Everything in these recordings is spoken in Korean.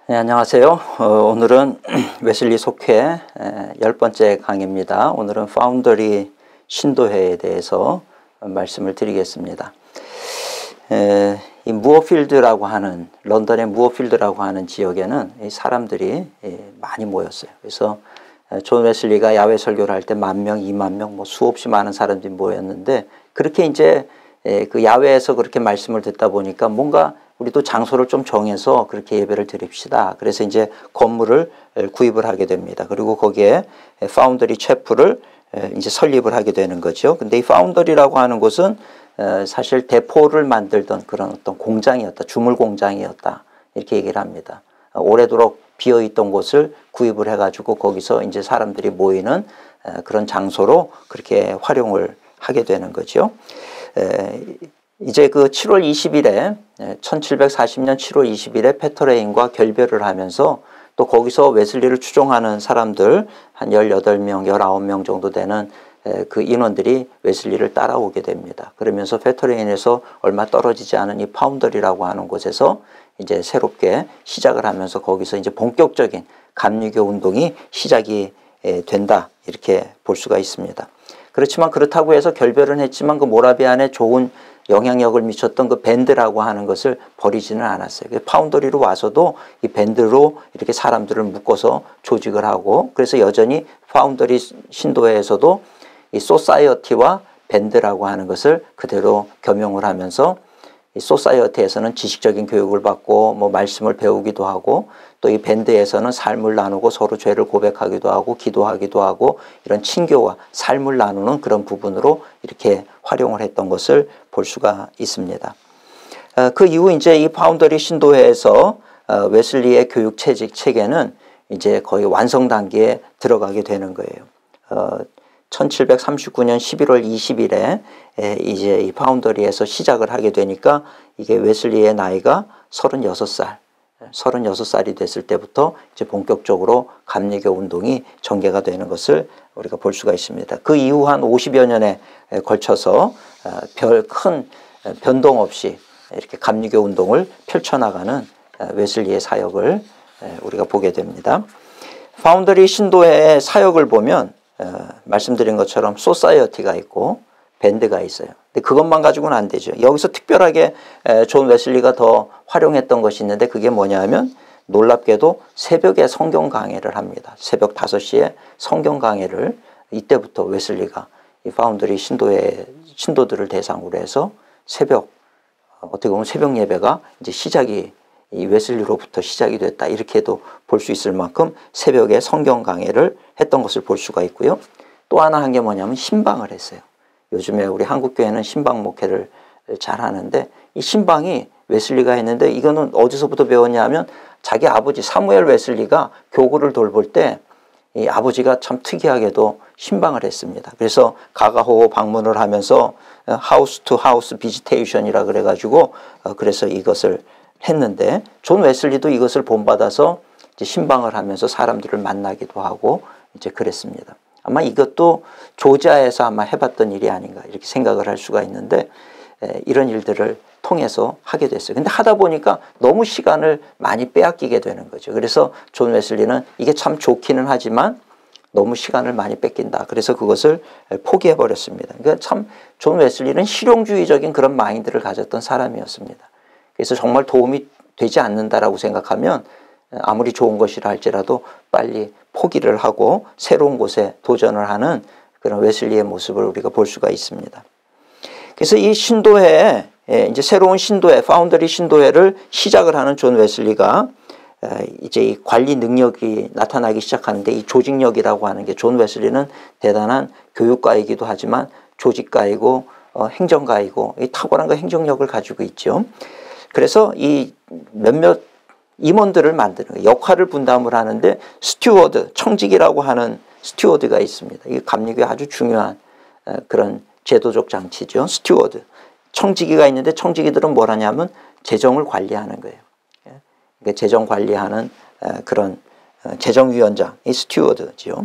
네, 안녕하세요. 오늘은 웨슬리 속회 10번째 강의입니다. 오늘은 파운더리 신도회에 대해서 말씀을 드리겠습니다. 이 무어필드라고 하는, 런던의 무어필드라고 하는 지역에는 사람들이 많이 모였어요. 그래서 존 웨슬리가 야외 설교를 할 때 10,000명, 20,000명, 뭐 수없이 많은 사람들이 모였는데, 그렇게 이제 그 야외에서 그렇게 말씀을 듣다 보니까 뭔가 우리도 장소를 좀 정해서 그렇게 예배를 드립시다. 그래서 이제 건물을 구입을 하게 됩니다. 그리고 거기에 파운더리 채플을 이제 설립을 하게 되는 거죠. 근데 이 파운더리라고 하는 곳은 사실 대포를 만들던 그런 어떤 공장이었다. 주물 공장이었다. 이렇게 얘기를 합니다. 오래도록 비어있던 곳을 구입을 해가지고 거기서 이제 사람들이 모이는 그런 장소로 그렇게 활용을 하게 되는 거죠. 이제 그 7월 20일에 1740년 7월 20일에 페터레인과 결별을 하면서 또 거기서 웨슬리를 추종하는 사람들 한 18명, 19명 정도 되는 그 인원들이 웨슬리를 따라오게 됩니다. 그러면서 페터레인에서 얼마 떨어지지 않은 이 파운더리라고 하는 곳에서 이제 새롭게 시작을 하면서 거기서 이제 본격적인 감리교 운동이 시작이 된다. 이렇게 볼 수가 있습니다. 그렇지만 그렇다고 해서 결별은 했지만 그 모라비안에 좋은 영향력을 미쳤던 그 밴드라고 하는 것을 버리지는 않았어요. 파운더리로 와서도 이 밴드로 이렇게 사람들을 묶어서 조직을 하고, 그래서 여전히 파운더리 신도회에서도 이 소사이어티와 밴드라고 하는 것을 그대로 겸용을 하면서, 이 소사이어티에서는 지식적인 교육을 받고 뭐 말씀을 배우기도 하고, 또 이 밴드에서는 삶을 나누고 서로 죄를 고백하기도 하고 기도하기도 하고 이런 친교와 삶을 나누는 그런 부분으로 이렇게 활용을 했던 것을 볼 수가 있습니다. 그 이후 이제 이 파운더리 신도회에서 웨슬리의 교육 체계는 이제 거의 완성 단계에 들어가게 되는 거예요. 1739년 11월 20일에 이제 이 파운더리에서 시작을 하게 되니까 이게 웨슬리의 나이가 36살이 됐을 때부터 이제 본격적으로 감리교 운동이 전개가 되는 것을 우리가 볼 수가 있습니다. 그 이후 한 50여 년에 걸쳐서 별 큰 변동 없이 이렇게 감리교 운동을 펼쳐나가는 웨슬리의 사역을 우리가 보게 됩니다. 파운더리 신도회의 사역을 보면 말씀드린 것처럼 소사이어티가 있고 밴드가 있어요. 근데 그것만 가지고는 안 되죠. 여기서 특별하게 존 웨슬리가 더 활용했던 것이 있는데, 그게 뭐냐 하면 놀랍게도 새벽에 성경 강해를 합니다. 새벽 5시에 성경 강해를 이때부터 웨슬리가 이 파운더리 신도들을 대상으로 해서 어떻게 보면 새벽 예배가 이제 시작이 이 웨슬리로부터 시작이 됐다. 이렇게도 볼 수 있을 만큼 새벽에 성경 강해를 했던 것을 볼 수가 있고요. 또 하나 한 게 뭐냐면 신방을 했어요. 요즘에 우리 한국교회는 신방 목회를 잘 하는데, 이 신방이 웨슬리가 했는데 이거는 어디서부터 배웠냐 하면 자기 아버지 사무엘 웨슬리가 교구를 돌볼 때 이 아버지가 참 특이하게도 신방을 했습니다. 그래서 가가호호 방문을 하면서 하우스 투 하우스 비지테이션이라 그래가지고 그래서 이것을 했는데, 존 웨슬리도 이것을 본받아서 이제 신방을 하면서 사람들을 만나기도 하고 이제 그랬습니다. 아마 이것도 조지아에서 아마 해봤던 일이 아닌가 이렇게 생각을 할 수가 있는데, 이런 일들을 통해서 하게 됐어요. 근데 하다 보니까 너무 시간을 많이 빼앗기게 되는 거죠. 그래서 존 웨슬리는 이게 참 좋기는 하지만 너무 시간을 많이 뺏긴다. 그래서 그것을 포기해 버렸습니다. 그러니까 참 존 웨슬리는 실용주의적인 그런 마인드를 가졌던 사람이었습니다. 그래서 정말 도움이 되지 않는다라고 생각하면 아무리 좋은 것이라 할지라도 빨리 포기를 하고 새로운 곳에 도전을 하는 그런 웨슬리의 모습을 우리가 볼 수가 있습니다. 그래서 이 신도회에 이제 새로운 신도회, 파운더리 신도회를 시작을 하는 존 웨슬리가 이제 이 관리 능력이 나타나기 시작하는데, 이 조직력이라고 하는 게 존 웨슬리는 대단한 교육가이기도 하지만 조직가이고 행정가이고 이 탁월한 그 행정력을 가지고 있죠. 그래서 이 몇몇 임원들을 만드는 거예요. 역할을 분담을 하는데 스튜어드, 청직이라고 하는 스튜어드가 있습니다. 이게 감리교의 아주 중요한 그런 제도적 장치죠. 스튜어드. 청지기가 있는데 청지기들은 뭘 하냐면 재정을 관리하는 거예요. 그러니까 재정 관리하는 그런 재정위원장, 이 스튜어드죠.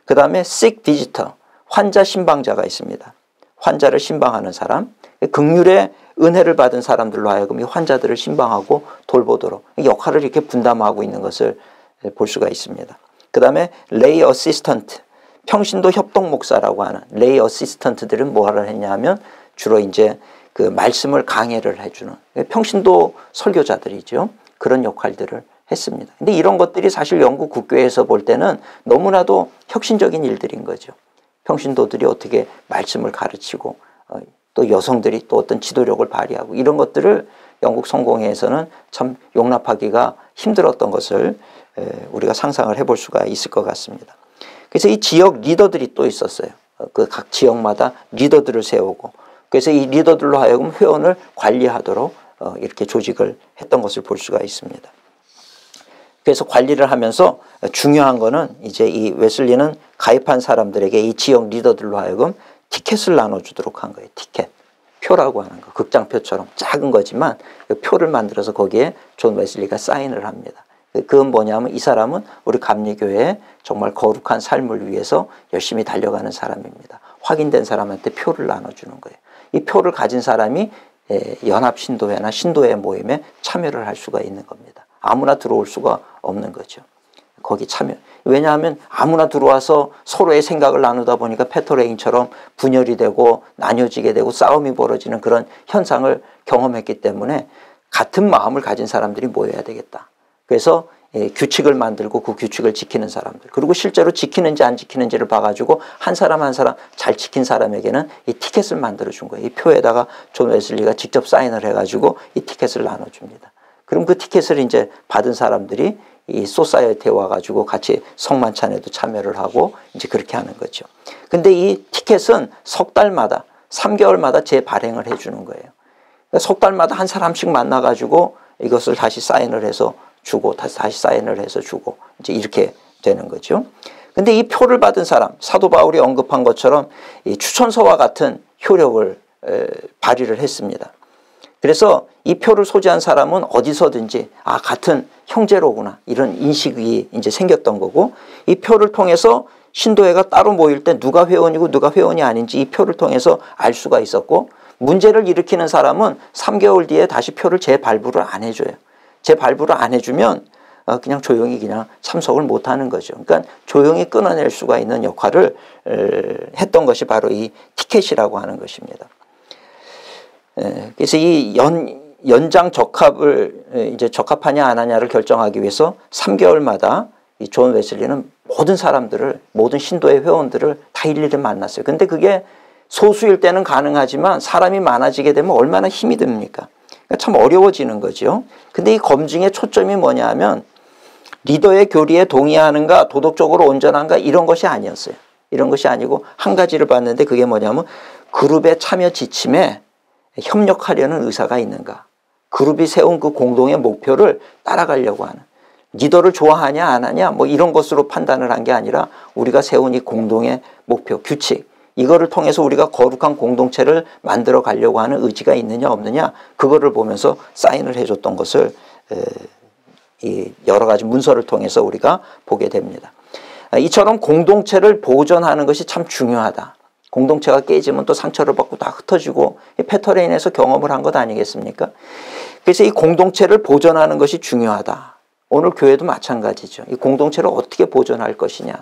그 다음에 sick visitor, 환자 신방자가 있습니다. 환자를 신방하는 사람. 긍휼의 은혜를 받은 사람들로 하여금 이 환자들을 신방하고 돌보도록 역할을 이렇게 분담하고 있는 것을 볼 수가 있습니다. 그 다음에 레이 어시스턴트, 평신도 협동 목사라고 하는 레이 어시스턴트들은 뭐를 했냐 하면 주로 이제 그 말씀을 강해를 해주는 평신도 설교자들이죠. 그런 역할들을 했습니다. 근데 이런 것들이 사실 영국 국교에서 볼 때는 너무나도 혁신적인 일들인 거죠. 평신도들이 어떻게 말씀을 가르치고 또 여성들이 또 어떤 지도력을 발휘하고 이런 것들을 영국 성공회에서는 참 용납하기가 힘들었던 것을 우리가 상상을 해볼 수가 있을 것 같습니다. 그래서 이 지역 리더들이 또 있었어요. 그 각 지역마다 리더들을 세우고 그래서 이 리더들로 하여금 회원을 관리하도록 이렇게 조직을 했던 것을 볼 수가 있습니다. 그래서 관리를 하면서 중요한 거는 이제 이 웨슬리는 가입한 사람들에게 이 지역 리더들로 하여금 티켓을 나눠주도록 한 거예요. 티켓. 표라고 하는 거. 극장표처럼 작은 거지만 그 표를 만들어서 거기에 존 웨슬리가 사인을 합니다. 그건 뭐냐면 이 사람은 우리 감리교회에 정말 거룩한 삶을 위해서 열심히 달려가는 사람입니다. 확인된 사람한테 표를 나눠주는 거예요. 이 표를 가진 사람이 연합신도회나 신도회 모임에 참여를 할 수가 있는 겁니다. 아무나 들어올 수가 없는 거죠. 거기 참여. 왜냐하면 아무나 들어와서 서로의 생각을 나누다 보니까 페토레인처럼 분열이 되고 나뉘어지게 되고 싸움이 벌어지는 그런 현상을 경험했기 때문에 같은 마음을 가진 사람들이 모여야 되겠다. 그래서 규칙을 만들고 그 규칙을 지키는 사람들, 그리고 실제로 지키는지 안 지키는지를 봐가지고 한 사람 한 사람 잘 지킨 사람에게는 이 티켓을 만들어준 거예요. 이 표에다가 존 웨슬리가 직접 사인을 해가지고 이 티켓을 나눠줍니다. 그럼 그 티켓을 이제 받은 사람들이 이 소사이어티에 와가지고 같이 성만찬에도 참여를 하고 이제 그렇게 하는 거죠. 근데 이 티켓은 석 달마다, 3개월마다 재발행을 해주는 거예요. 그러니까 석 달마다 한 사람씩 만나가지고 이것을 다시 사인을 해서 주고 다시 사인을 해서 주고 이제 이렇게 되는 거죠. 근데 이 표를 받은 사람, 사도 바울이 언급한 것처럼 이 추천서와 같은 효력을 발휘를 했습니다. 그래서 이 표를 소지한 사람은 어디서든지 같은 형제로구나 이런 인식이 이제 생겼던 거고, 이 표를 통해서 신도회가 따로 모일 때 누가 회원이고 누가 회원이 아닌지 이 표를 통해서 알 수가 있었고, 문제를 일으키는 사람은 3개월 뒤에 다시 표를 재발부를 안 해줘요. 재발부를 안 해주면 그냥 조용히 그냥 참석을 못하는 거죠. 그러니까 조용히 끊어낼 수가 있는 역할을 했던 것이 바로 이 티켓이라고 하는 것입니다. 그래서 이 연장 적합을 이제 적합하냐 안 하냐를 결정하기 위해서 3개월마다 이 존 웨슬리는 모든 사람들을, 모든 신도의 회원들을 다 일일이 만났어요. 근데 그게 소수일 때는 가능하지만 사람이 많아지게 되면 얼마나 힘이 듭니까? 그러니까 참 어려워지는 거죠. 근데 이 검증의 초점이 뭐냐 하면 리더의 교리에 동의하는가, 도덕적으로 온전한가 이런 것이 아니었어요. 이런 것이 아니고 한 가지를 봤는데 그게 뭐냐면 그룹의 참여 지침에 협력하려는 의사가 있는가, 그룹이 세운 그 공동의 목표를 따라가려고 하는, 리더를 좋아하냐 안 하냐 뭐 이런 것으로 판단을 한 게 아니라 우리가 세운 이 공동의 목표, 규칙, 이거를 통해서 우리가 거룩한 공동체를 만들어 가려고 하는 의지가 있느냐 없느냐, 그거를 보면서 사인을 해줬던 것을 이 여러 가지 문서를 통해서 우리가 보게 됩니다. 이처럼 공동체를 보존하는 것이 참 중요하다. 공동체가 깨지면 또 상처를 받고 다 흩어지고, 페터레인에서 경험을 한 것 아니겠습니까? 그래서 이 공동체를 보존하는 것이 중요하다. 오늘 교회도 마찬가지죠. 이 공동체를 어떻게 보존할 것이냐.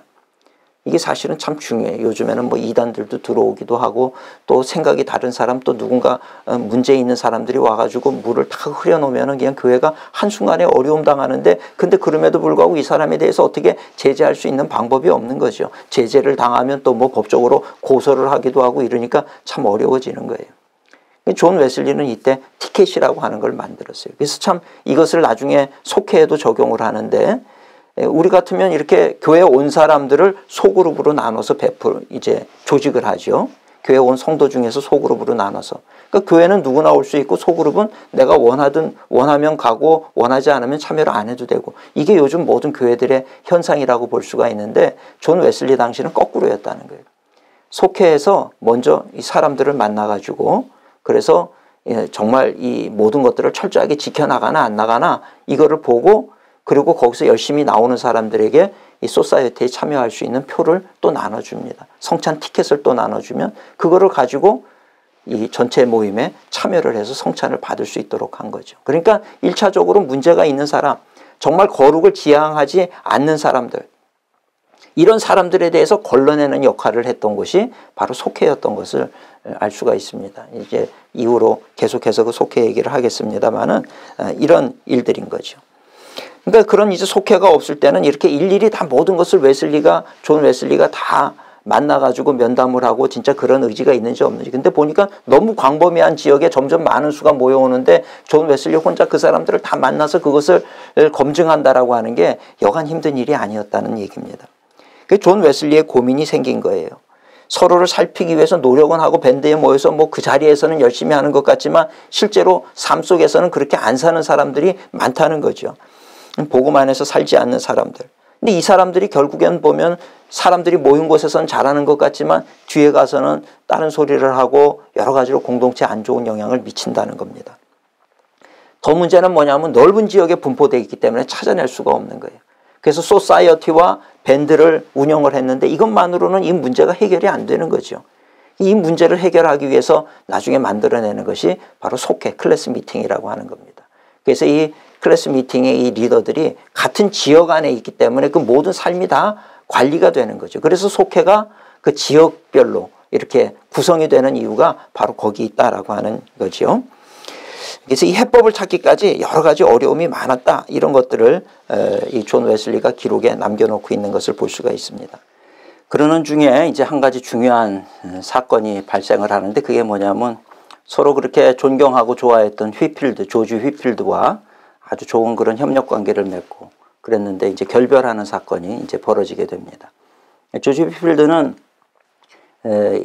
이게 사실은 참 중요해요. 요즘에는 뭐 이단들도 들어오기도 하고 또 생각이 다른 사람, 또 누군가 문제 있는 사람들이 와가지고 물을 다 흐려놓으면 그냥 교회가 한순간에 어려움 당하는데, 근데 그럼에도 불구하고 이 사람에 대해서 어떻게 제재할 수 있는 방법이 없는 거죠. 제재를 당하면 또 뭐 법적으로 고소를 하기도 하고 이러니까 참 어려워지는 거예요. 존 웨슬리는 이때 티켓이라고 하는 걸 만들었어요. 그래서 참 이것을 나중에 속회에도 적용을 하는데, 우리 같으면 이렇게 교회 온 사람들을 소그룹으로 나눠서 이제 조직을 하죠. 교회 온 성도 중에서 소그룹으로 나눠서. 그러니까 교회는 누구나 올 수 있고 소그룹은 내가 원하면 가고 원하지 않으면 참여를 안 해도 되고, 이게 요즘 모든 교회들의 현상이라고 볼 수가 있는데 존 웨슬리 당시는 거꾸로였다는 거예요. 속회에서 먼저 이 사람들을 만나가지고, 그래서 정말 이 모든 것들을 철저하게 지켜나가나 안 나가나 이거를 보고, 그리고 거기서 열심히 나오는 사람들에게 이 소사이어티에 참여할 수 있는 표를 또 나눠줍니다. 성찬 티켓을 또 나눠주면 그거를 가지고 이 전체 모임에 참여를 해서 성찬을 받을 수 있도록 한 거죠. 그러니까 1차적으로 문제가 있는 사람, 정말 거룩을 지향하지 않는 사람들, 이런 사람들에 대해서 걸러내는 역할을 했던 것이 바로 속회였던 것을 알 수가 있습니다. 이제 이후로 계속해서 그 속회 얘기를 하겠습니다만은 이런 일들인 거죠. 그러니까 그런 이제 속회가 없을 때는 이렇게 일일이 다 모든 것을 존 웨슬리가 다 만나가지고 면담을 하고 진짜 그런 의지가 있는지 없는지. 근데 보니까 너무 광범위한 지역에 점점 많은 수가 모여오는데 존 웨슬리 혼자 그 사람들을 다 만나서 그것을 검증한다라고 하는 게 여간 힘든 일이 아니었다는 얘기입니다. 존 웨슬리의 고민이 생긴 거예요. 서로를 살피기 위해서 노력은 하고 밴드에 모여서 뭐 그 자리에서는 열심히 하는 것 같지만 실제로 삶 속에서는 그렇게 안 사는 사람들이 많다는 거죠. 복음 안에서 살지 않는 사람들. 근데 이 사람들이 결국엔 보면 사람들이 모인 곳에서는 잘하는 것 같지만 뒤에 가서는 다른 소리를 하고 여러 가지로 공동체에 안 좋은 영향을 미친다는 겁니다. 더 문제는 뭐냐면 넓은 지역에 분포되어 있기 때문에 찾아낼 수가 없는 거예요. 그래서 소사이어티와 밴드를 운영을 했는데 이것만으로는 이 문제가 해결이 안 되는 거죠. 이 문제를 해결하기 위해서 나중에 만들어내는 것이 바로 속회, 클래스 미팅이라고 하는 겁니다. 그래서 이 클래스 미팅의 이 리더들이 같은 지역 안에 있기 때문에 그 모든 삶이 다 관리가 되는 거죠. 그래서 속회가 그 지역별로 이렇게 구성이 되는 이유가 바로 거기 있다라고 하는 거죠. 그래서 이 해법을 찾기까지 여러 가지 어려움이 많았다. 이런 것들을 이 존 웨슬리가 기록에 남겨놓고 있는 것을 볼 수가 있습니다. 그러는 중에 이제 한 가지 중요한 사건이 발생을 하는데 그게 뭐냐면 서로 그렇게 존경하고 좋아했던 조지 휘필드와 아주 좋은 그런 협력 관계를 맺고 그랬는데 이제 결별하는 사건이 이제 벌어지게 됩니다. 조지 휘필드는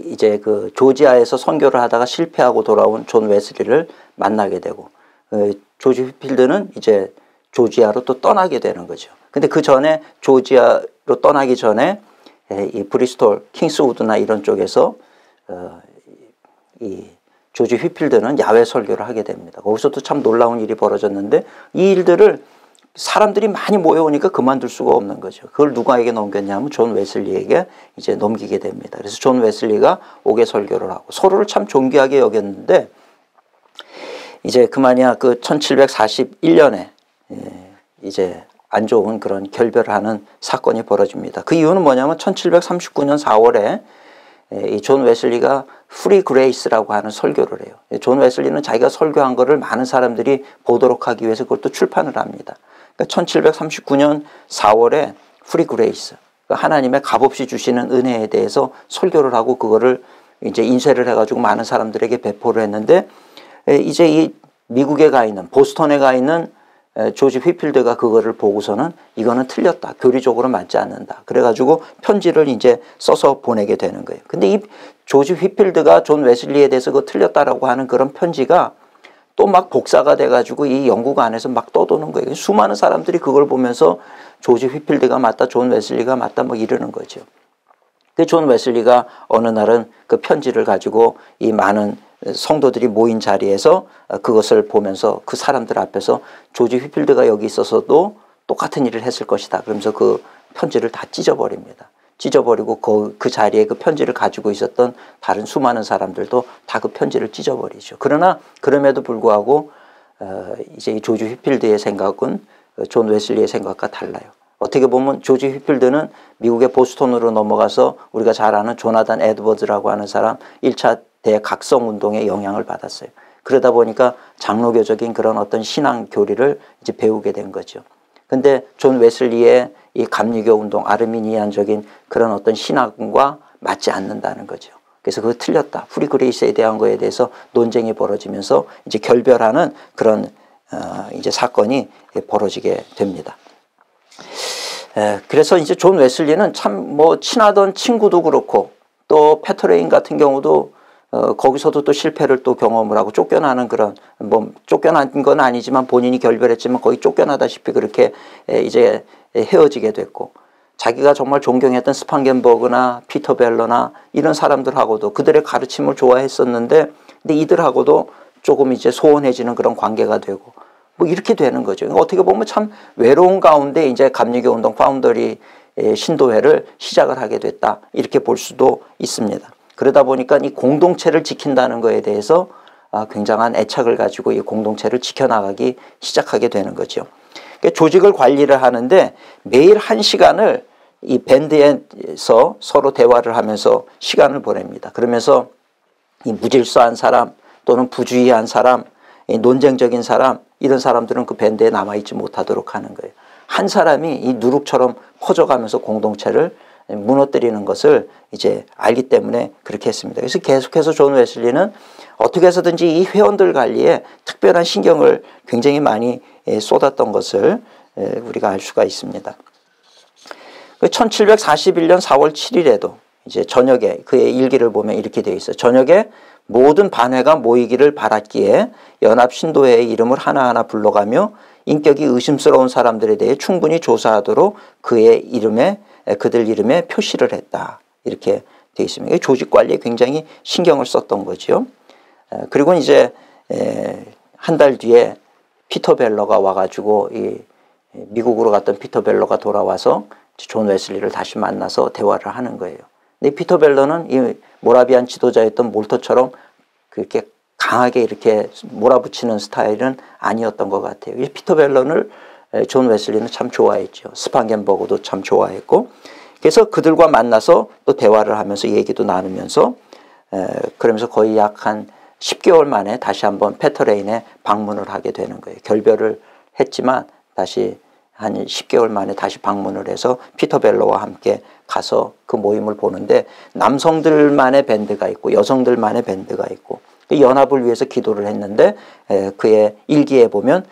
이제 그 조지아에서 선교를 하다가 실패하고 돌아온 존 웨슬리를 만나게 되고 조지 휘필드는 이제 조지아로 또 떠나게 되는 거죠. 근데 그 전에 조지아로 떠나기 전에 이 브리스톨, 킹스우드나 이런 쪽에서 이 조지 휘필드는 야외 설교를 하게 됩니다. 거기서도 참 놀라운 일이 벌어졌는데 이 일들을 사람들이 많이 모여오니까 그만둘 수가 없는 거죠. 그걸 누구에게 넘겼냐면 존 웨슬리에게 이제 넘기게 됩니다. 그래서 존 웨슬리가 옥외 설교를 하고 서로를 참 존귀하게 여겼는데 이제 그만이야 그 1741년에 이제 안 좋은 그런 결별을 하는 사건이 벌어집니다. 그 이유는 뭐냐면 1739년 4월에 이 존 웨슬리가 프리 그레이스라고 하는 설교를 해요. 존 웨슬리는 자기가 설교한 거를 많은 사람들이 보도록 하기 위해서 그것도 출판을 합니다. 그러니까 1739년 4월에 프리 그레이스, 하나님의 값없이 주시는 은혜에 대해서 설교를 하고 그거를 이제 인쇄를 해가지고 많은 사람들에게 배포를 했는데 이제 이 미국에 가 있는 보스턴에 가 있는 조지 휘필드가 그거를 보고서는 이거는 틀렸다. 교리적으로 맞지 않는다. 그래가지고 편지를 이제 써서 보내게 되는 거예요. 근데 이 조지 휘필드가 존 웨슬리에 대해서 그거 틀렸다라고 하는 그런 편지가 또 막 복사가 돼가지고 이 영국 안에서 막 떠도는 거예요. 수많은 사람들이 그걸 보면서 조지 휘필드가 맞다, 존 웨슬리가 맞다 뭐 이러는 거죠. 그 존 웨슬리가 어느 날은 그 편지를 가지고 이 많은 성도들이 모인 자리에서 그것을 보면서 그 사람들 앞에서 조지 휘필드가 여기 있어서도 똑같은 일을 했을 것이다. 그러면서 그 편지를 다 찢어버립니다. 찢어버리고 그 자리에 그 편지를 가지고 있었던 다른 수많은 사람들도 다 그 편지를 찢어버리죠. 그러나 그럼에도 불구하고 이제 이 조지 휘필드의 생각은 존 웨슬리의 생각과 달라요. 어떻게 보면 조지 휘필드는 미국의 보스턴으로 넘어가서 우리가 잘 아는 조나단 에드워즈라고 하는 사람 1차 대각성운동의 영향을 받았어요. 그러다 보니까 장로교적인 그런 어떤 신앙 교리를 이제 배우게 된 거죠. 근데 존 웨슬리의 이 감리교 운동, 아르미니안적인 그런 어떤 신학과 맞지 않는다는 거죠. 그래서 그거 틀렸다. 프리 그레이스에 대한 거에 대해서 논쟁이 벌어지면서 이제 결별하는 그런 이제 사건이 벌어지게 됩니다. 그래서 이제 존 웨슬리는 참 뭐 친하던 친구도 그렇고 또 페터레인 같은 경우도 거기서도 또 실패를 또 경험을 하고 쫓겨나는 그런 뭐 쫓겨난 건 아니지만 본인이 결별했지만 거의 쫓겨나다시피 그렇게 이제 헤어지게 됐고 자기가 정말 존경했던 스판겐버그나 피터 벨러나 이런 사람들하고도 그들의 가르침을 좋아했었는데 근데 이들하고도 조금 이제 소원해지는 그런 관계가 되고 뭐 이렇게 되는 거죠. 어떻게 보면 참 외로운 가운데 이제 감리교 운동 파운더리 신도회를 시작을 하게 됐다. 이렇게 볼 수도 있습니다. 그러다 보니까 이 공동체를 지킨다는 거에 대해서 굉장한 애착을 가지고 이 공동체를 지켜나가기 시작하게 되는 거죠. 그러니까 조직을 관리를 하는데 매일 1시간을 이 밴드에서 서로 대화를 하면서 시간을 보냅니다. 그러면서 이 무질서한 사람 또는 부주의한 사람, 논쟁적인 사람, 이런 사람들은 그 밴드에 남아있지 못하도록 하는 거예요. 한 사람이 이 누룩처럼 퍼져가면서 공동체를 무너뜨리는 것을 이제 알기 때문에 그렇게 했습니다. 그래서 계속해서 존 웨슬리는 어떻게 해서든지 이 회원들 관리에 특별한 신경을 굉장히 많이 쏟았던 것을 우리가 알 수가 있습니다. 1741년 4월 7일에도 이제 저녁에 그의 일기를 보면 이렇게 되어 있어요. 저녁에 모든 반회가 모이기를 바랐기에 연합 신도회의 이름을 하나하나 불러가며 인격이 의심스러운 사람들에 대해 충분히 조사하도록 그들 이름에 표시를 했다. 이렇게 되어 있습니다. 조직 관리에 굉장히 신경을 썼던 거죠. 그리고 이제 한 달 뒤에 피터 벨러가 와가지고 미국으로 갔던 피터 벨러가 돌아와서 존 웨슬리를 다시 만나서 대화를 하는 거예요. 근데 피터 벨러는 이 모라비안 지도자였던 몰터처럼 그렇게 강하게 이렇게 몰아붙이는 스타일은 아니었던 것 같아요. 피터 벨러를 존 웨슬리는 참 좋아했죠. 스판겐버그도 참 좋아했고, 그래서 그들과 만나서 또 대화를 하면서 얘기도 나누면서 그러면서 거의 약 한 10개월 만에 다시 한번 페터레인에 방문을 하게 되는 거예요. 결별을 했지만 다시 한 10개월 만에 다시 방문을 해서 피터 벨러와 함께 가서 그 모임을 보는데 남성들만의 밴드가 있고 여성들만의 밴드가 있고 연합을 위해서 기도를 했는데 그의 일기에 보면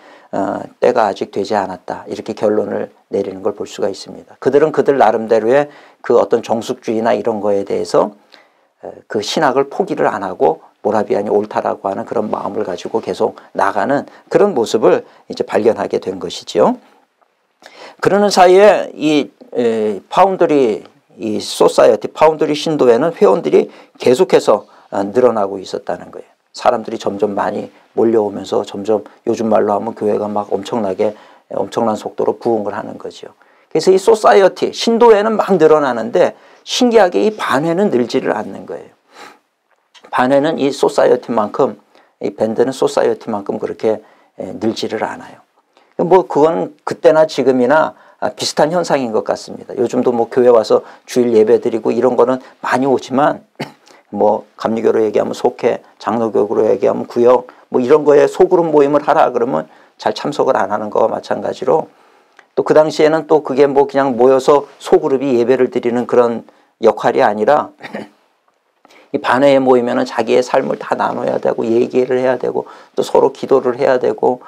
때가 아직 되지 않았다 이렇게 결론을 내리는 걸 볼 수가 있습니다. 그들은 그들 나름대로의 그 어떤 정숙주의나 이런 거에 대해서 그 신학을 포기를 안 하고 모라비안이 옳다라고 하는 그런 마음을 가지고 계속 나가는 그런 모습을 이제 발견하게 된 것이죠. 그러는 사이에 이 파운드리 이 소사이어티 파운드리 신도에는 회원들이 계속해서 늘어나고 있었다는 거예요. 사람들이 점점 많이 몰려오면서 점점 요즘 말로 하면 교회가 막 엄청난 속도로 부흥을 하는 거죠. 그래서 이 소사이어티 신도회는 막 늘어나는데 신기하게 이 반회는 늘지를 않는 거예요. 반회는 이 소사이어티만큼 이 밴드는 소사이어티만큼 그렇게 늘지를 않아요. 뭐 그건 그때나 지금이나 비슷한 현상인 것 같습니다. 요즘도 뭐 교회 와서 주일 예배 드리고 이런 거는 많이 오지만 뭐 감리교로 얘기하면 속회, 장로교로 얘기하면 구역 뭐 이런 거에 소그룹 모임을 하라 그러면 잘 참석을 안 하는 거와 마찬가지로 또 그 당시에는 또 그게 뭐 그냥 모여서 소그룹이 예배를 드리는 그런 역할이 아니라 이 반회에 모이면은 자기의 삶을 다 나눠야 되고 얘기를 해야 되고 또 서로 기도를 해야 되고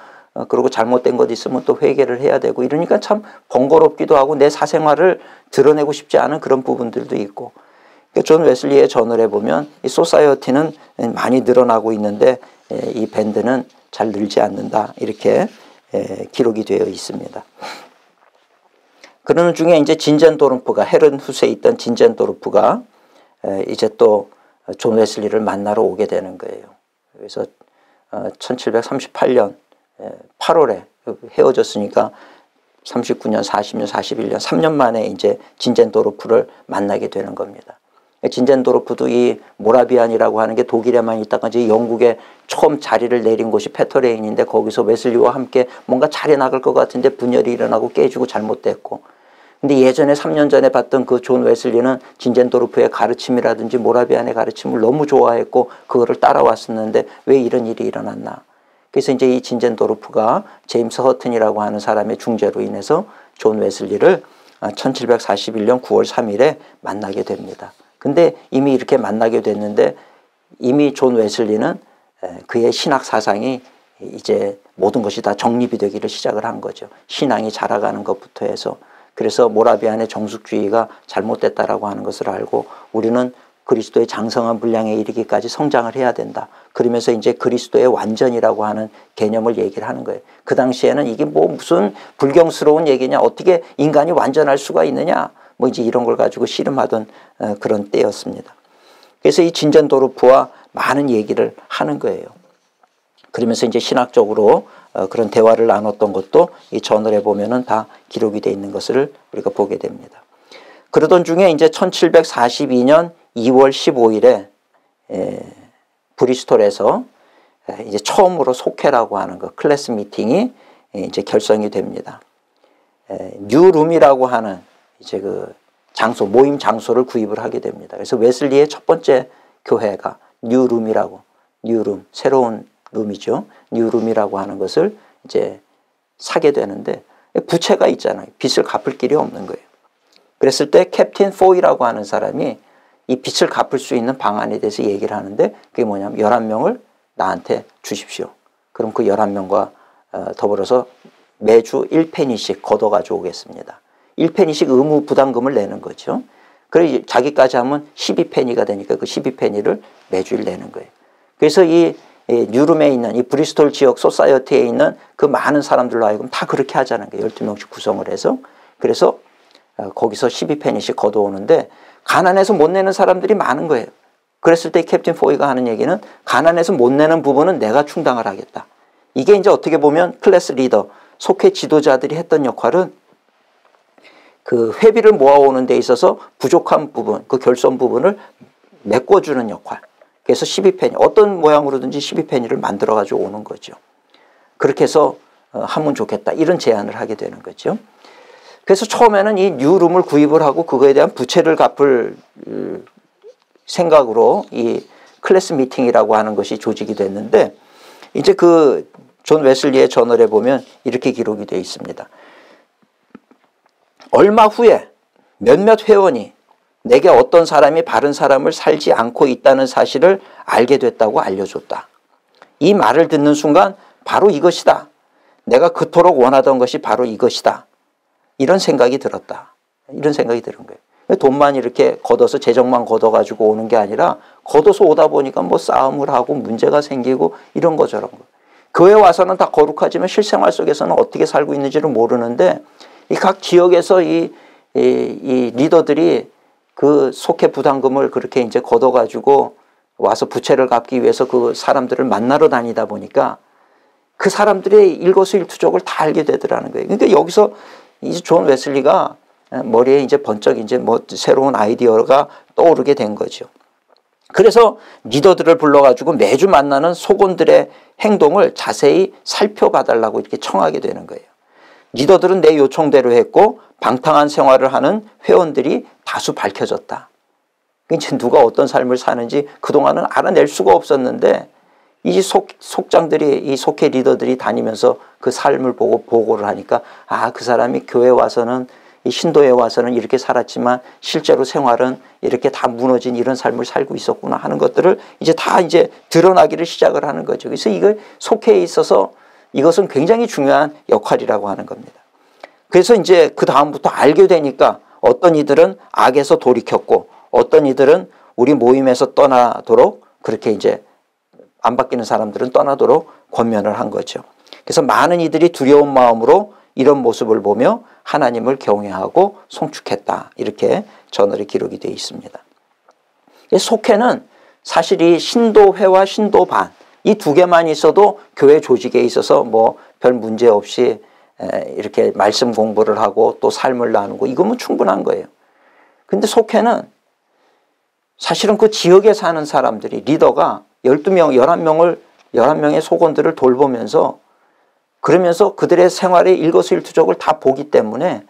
그리고 잘못된 것 있으면 또 회개를 해야 되고 이러니까 참 번거롭기도 하고 내 사생활을 드러내고 싶지 않은 그런 부분들도 있고 존 웨슬리의 저널에 보면 이 소사이어티는 많이 늘어나고 있는데 이 밴드는 잘 늘지 않는다 이렇게 기록이 되어 있습니다. 그러는 중에 이제 진젠도르프가 헤른 후세에 있던 진젠도르프가 이제 또 존 웨슬리를 만나러 오게 되는 거예요. 그래서 1738년 8월에 헤어졌으니까 39년, 40년, 41년, 3년 만에 이제 진젠도르프를 만나게 되는 겁니다. 진젠도르프도 이 모라비안이라고 하는 게 독일에만 있다가 이제 영국에 처음 자리를 내린 곳이 페터레인인데 거기서 웨슬리와 함께 뭔가 잘해 나갈 것 같은데 분열이 일어나고 깨지고 잘못됐고 근데 예전에 3년 전에 봤던 그 존 웨슬리는 진젠도르프의 가르침이라든지 모라비안의 가르침을 너무 좋아했고 그거를 따라왔었는데 왜 이런 일이 일어났나. 그래서 이제 이 진젠도르프가 제임스 허튼이라고 하는 사람의 중재로 인해서 존 웨슬리를 1741년 9월 3일에 만나게 됩니다. 근데 이미 이렇게 만나게 됐는데 이미 존 웨슬리는 그의 신학 사상이 이제 모든 것이 다 정립이 되기를 시작을 한 거죠. 신앙이 자라가는 것부터 해서 그래서 모라비안의 정숙주의가 잘못됐다라고 하는 것을 알고 우리는 그리스도의 장성한 분량에 이르기까지 성장을 해야 된다. 그러면서 이제 그리스도의 완전이라고 하는 개념을 얘기를 하는 거예요. 그 당시에는 이게 뭐 무슨 불경스러운 얘기냐, 어떻게 인간이 완전할 수가 있느냐, 뭐 이제 이런 걸 가지고 씨름하던 그런 때였습니다. 그래서 이 진젠도르프와 많은 얘기를 하는 거예요. 그러면서 이제 신학적으로 그런 대화를 나눴던 것도 이 저널에 보면은 다 기록이 되어 있는 것을 우리가 보게 됩니다. 그러던 중에 이제 1742년 2월 15일에 브리스톨에서 이제 처음으로 속회라고 하는 거 클래스 미팅이 이제 결성이 됩니다. 뉴룸이라고 하는 이제 그 장소, 모임 장소를 구입을 하게 됩니다. 그래서 웨슬리의 첫 번째 교회가 뉴룸이라고, 뉴룸, 새로운 룸이죠. 뉴룸이라고 하는 것을 이제 사게 되는데 부채가 있잖아요. 빚을 갚을 길이 없는 거예요. 그랬을 때 캡틴 포이라고 하는 사람이 이 빚을 갚을 수 있는 방안에 대해서 얘기를 하는데 그게 뭐냐면 11명을 나한테 주십시오. 그럼 그 11명과 더불어서 매주 1페니씩 걷어 가지고 오겠습니다. 1페니씩 의무 부담금을 내는 거죠. 그래서 자기까지 하면 12페니가 되니까 그 12페니를 매주일 내는 거예요. 그래서 이 뉴룸에 있는 이 브리스톨 지역 소사이어티에 있는 그 많은 사람들로 하여금 다 그렇게 하자는 거예요. 12명씩 구성을 해서. 그래서 거기서 12페니씩 걷어오는데 가난해서 못 내는 사람들이 많은 거예요. 그랬을 때 캡틴 포이가 하는 얘기는 가난해서 못 내는 부분은 내가 충당을 하겠다. 이게 이제 어떻게 보면 클래스 리더, 속회 지도자들이 했던 역할은 그 회비를 모아오는 데 있어서 부족한 부분, 그 결손 부분을 메꿔주는 역할. 그래서 12페니, 어떤 모양으로든지 12페니를 만들어가지고 오는 거죠. 그렇게 해서 하면 좋겠다. 이런 제안을 하게 되는 거죠. 그래서 처음에는 이 뉴룸을 구입을 하고 그거에 대한 부채를 갚을 생각으로 이 클래스 미팅이라고 하는 것이 조직이 됐는데 이제 그 존 웨슬리의 저널에 보면 이렇게 기록이 되어 있습니다. 얼마 후에 몇몇 회원이 내게 어떤 사람이 바른 사람을 살지 않고 있다는 사실을 알게 됐다고 알려줬다. 이 말을 듣는 순간 바로 이것이다. 내가 그토록 원하던 것이 바로 이것이다. 이런 생각이 들었다. 이런 생각이 드는 거예요. 돈만 이렇게 걷어서 재정만 걷어가지고 오는 게 아니라 걷어서 오다 보니까 뭐 싸움을 하고 문제가 생기고 이런 거 저런 거. 교회 와서는 다 거룩하지만 실생활 속에서는 어떻게 살고 있는지를 모르는데 이 각 지역에서 이 리더들이 그 속회 부담금을 그렇게 이제 걷어가지고 와서 부채를 갚기 위해서 그 사람들을 만나러 다니다 보니까 그 사람들의 일거수일투족을 다 알게 되더라는 거예요. 그러니까 여기서 이제 존 웨슬리가 머리에 이제 번쩍 이제 뭐 새로운 아이디어가 떠오르게 된 거죠. 그래서 리더들을 불러가지고 매주 만나는 속원들의 행동을 자세히 살펴봐달라고 이렇게 청하게 되는 거예요. 리더들은 내 요청대로 했고 방탕한 생활을 하는 회원들이 다수 밝혀졌다. 이제 누가 어떤 삶을 사는지 그동안은 알아낼 수가 없었는데 이 속장들이, 이 속회 리더들이 다니면서 그 삶을 보고 보고를 하니까 아, 그 사람이 교회 와서는 이 신도에 와서는 이렇게 살았지만 실제로 생활은 이렇게 다 무너진 이런 삶을 살고 있었구나 하는 것들을 이제 다 이제 드러나기를 시작을 하는 거죠. 그래서 이거 속회에 있어서 이것은 굉장히 중요한 역할이라고 하는 겁니다. 그래서 이제 그 다음부터 알게 되니까 어떤 이들은 악에서 돌이켰고 어떤 이들은 우리 모임에서 떠나도록 그렇게 이제 안 바뀌는 사람들은 떠나도록 권면을 한 거죠. 그래서 많은 이들이 두려운 마음으로 이런 모습을 보며 하나님을 경외하고 송축했다. 이렇게 저널에 기록이 되어 있습니다. 속회는 사실 이 신도회와 신도반 이 두 개만 있어도 교회 조직에 있어서 뭐 별 문제 없이 이렇게 말씀 공부를 하고 또 삶을 나누고 이거면 충분한 거예요. 근데 속회는 사실은 그 지역에 사는 사람들이 리더가 12명, 11명의 속원들을 돌보면서 그러면서 그들의 생활의 일거수일투족을 다 보기 때문에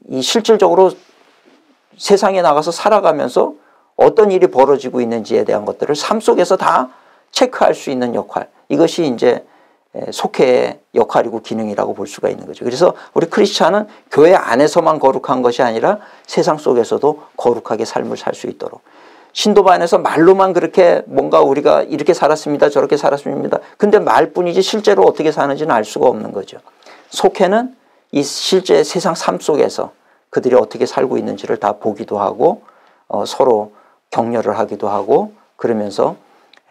이 실질적으로 세상에 나가서 살아가면서 어떤 일이 벌어지고 있는지에 대한 것들을 삶 속에서 다 체크할 수 있는 역할. 이것이 이제 속회의 역할이고 기능이라고 볼 수가 있는 거죠. 그래서 우리 크리스찬은 교회 안에서만 거룩한 것이 아니라 세상 속에서도 거룩하게 삶을 살 수 있도록. 신도반에서 말로만 그렇게 뭔가 우리가 이렇게 살았습니다. 저렇게 살았습니다. 근데 말뿐이지 실제로 어떻게 사는지는 알 수가 없는 거죠. 속회는 이 실제 세상 삶 속에서 그들이 어떻게 살고 있는지를 다 보기도 하고 서로 격려를 하기도 하고 그러면서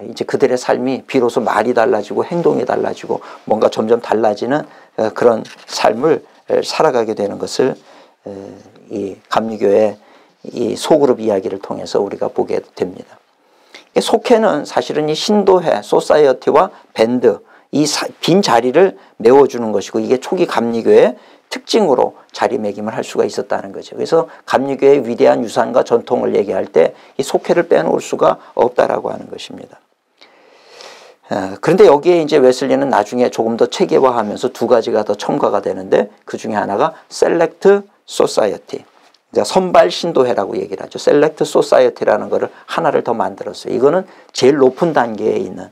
이제 그들의 삶이 비로소 말이 달라지고 행동이 달라지고 뭔가 점점 달라지는 그런 삶을 살아가게 되는 것을 이 감리교회 이 소그룹 이야기를 통해서 우리가 보게 됩니다. 속회는 사실은 이 신도회, 소사이어티와 밴드 이 빈 자리를 메워주는 것이고 이게 초기 감리교의 특징으로 자리매김을 할 수가 있었다는 거죠. 그래서 감리교의 위대한 유산과 전통을 얘기할 때 이 속회를 빼놓을 수가 없다라고 하는 것입니다. 그런데 여기에 이제 웨슬리는 나중에 조금 더 체계화하면서 두 가지가 더 첨가가 되는데 그 중에 하나가 셀렉트 소사이어티, 그러니까 선발 신도회라고 얘기를 하죠. 셀렉트 소사이어티라는 거를 하나를 더 만들었어요. 이거는 제일 높은 단계에 있는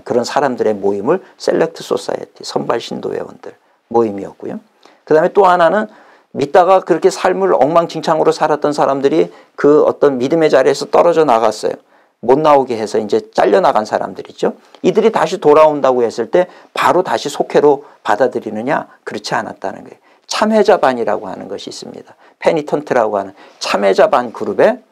그런 사람들의 모임을 셀렉트 소사이어티, 선발 신도회원들 모임이었고요. 그 다음에 또 하나는 믿다가 그렇게 삶을 엉망진창으로 살았던 사람들이 그 어떤 믿음의 자리에서 떨어져 나갔어요. 못 나오게 해서 이제 잘려나간 사람들이죠. 이들이 다시 돌아온다고 했을 때 바로 다시 속회로 받아들이느냐? 그렇지 않았다는 거예요. 참회자반이라고 하는 것이 있습니다. 페니턴트라고 하는 참회자반 그룹에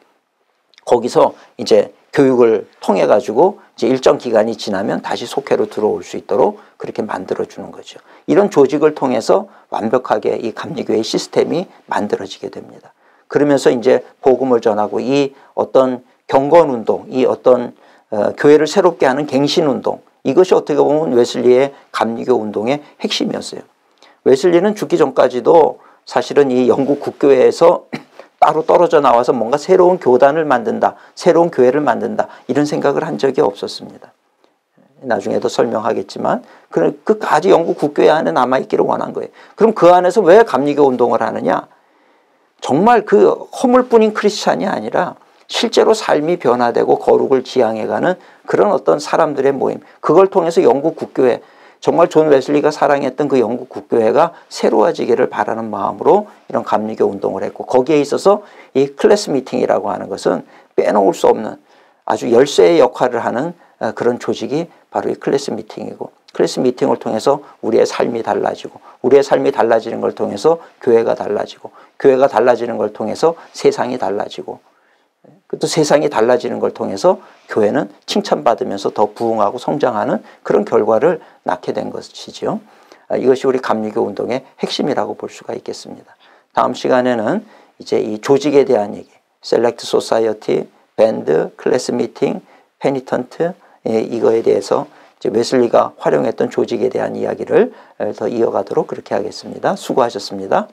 거기서 이제 교육을 통해 가지고 이제 일정 기간이 지나면 다시 속회로 들어올 수 있도록 그렇게 만들어 주는 거죠. 이런 조직을 통해서 완벽하게 이 감리교의 시스템이 만들어지게 됩니다. 그러면서 이제 복음을 전하고 이 어떤 경건운동, 이 어떤 교회를 새롭게 하는 갱신운동, 이것이 어떻게 보면 웨슬리의 감리교 운동의 핵심이었어요. 웨슬리는 죽기 전까지도 사실은 이 영국 국교회에서 따로 떨어져 나와서 뭔가 새로운 교단을 만든다, 새로운 교회를 만든다, 이런 생각을 한 적이 없었습니다. 나중에도 설명하겠지만 끝까지 영국 국교회 안에 남아있기를 원한 거예요. 그럼 그 안에서 왜 감리교 운동을 하느냐? 정말 그 허물뿐인 크리스찬이 아니라 실제로 삶이 변화되고 거룩을 지향해가는 그런 어떤 사람들의 모임, 그걸 통해서 영국 국교회, 정말 존 웨슬리가 사랑했던 그 영국 국교회가 새로워지기를 바라는 마음으로 이런 감리교 운동을 했고, 거기에 있어서 이 클래스 미팅이라고 하는 것은 빼놓을 수 없는 아주 열쇠의 역할을 하는 그런 조직이 바로 이 클래스 미팅이고, 클래스 미팅을 통해서 우리의 삶이 달라지고, 우리의 삶이 달라지는 걸 통해서 교회가 달라지고, 교회가 달라지는 걸 통해서 세상이 달라지고, 또 세상이 달라지는 걸 통해서 교회는 칭찬받으면서 더 부흥하고 성장하는 그런 결과를 낳게 된 것이죠. 이것이 우리 감리교 운동의 핵심이라고 볼 수가 있겠습니다. 다음 시간에는 이제 이 조직에 대한 얘기, 셀렉트 소사이어티, 밴드, 클래스 미팅, 페니턴트, 이거에 대해서 이제 웨슬리가 활용했던 조직에 대한 이야기를 더 이어가도록 그렇게 하겠습니다. 수고하셨습니다.